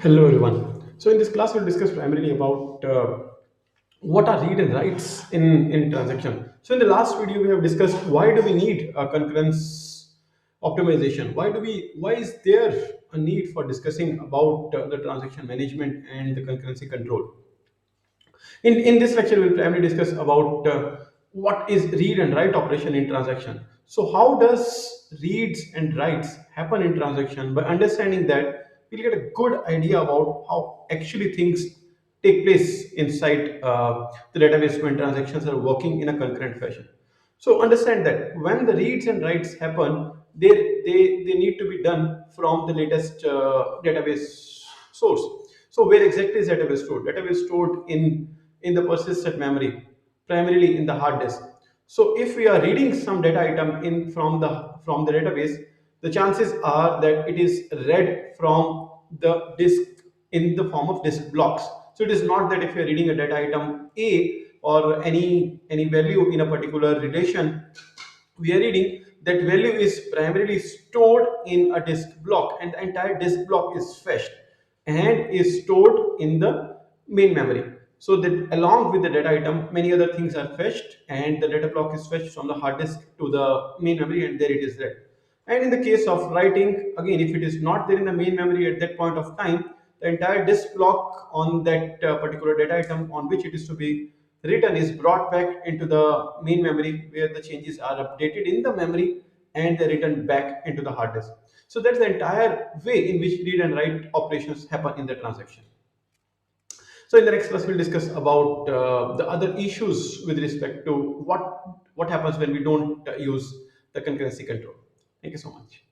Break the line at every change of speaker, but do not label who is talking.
Hello everyone. So in this class we'll discuss primarily about what are read and writes in transaction. So in the last video we have discussed why do we need a concurrence optimization? Why is there a need for discussing about the transaction management and the concurrency control? In this lecture, we'll primarily discuss about what is read and write operation in transaction. So how does reads and writes happen in transaction? By understanding that, we'll get a good idea about how actually things take place inside the database when transactions are working in a concurrent fashion. So understand that when the reads and writes happen, they need to be done from the latest database source. So where exactly is database stored? Database stored in the persistent memory, primarily in the hard disk. So if we are reading some data item in from the database, the chances are that it is read from the disk in the form of disk blocks. So it is not that if you are reading a data item A or any value in a particular relation, we are reading that value is primarily stored in a disk block, and the entire disk block is fetched and is stored in the main memory. So that along with the data item, many other things are fetched, and the data block is fetched from the hard disk to the main memory, and there it is read. And in the case of writing, again, if it is not there in the main memory at that point of time, the entire disk block on that particular data item on which it is to be written is brought back into the main memory, where the changes are updated in the memory and they're written back into the hard disk. So that's the entire way in which read and write operations happen in the transaction. So in the next class, we'll discuss about the other issues with respect to what happens when we don't use the concurrency control. Thank you so much.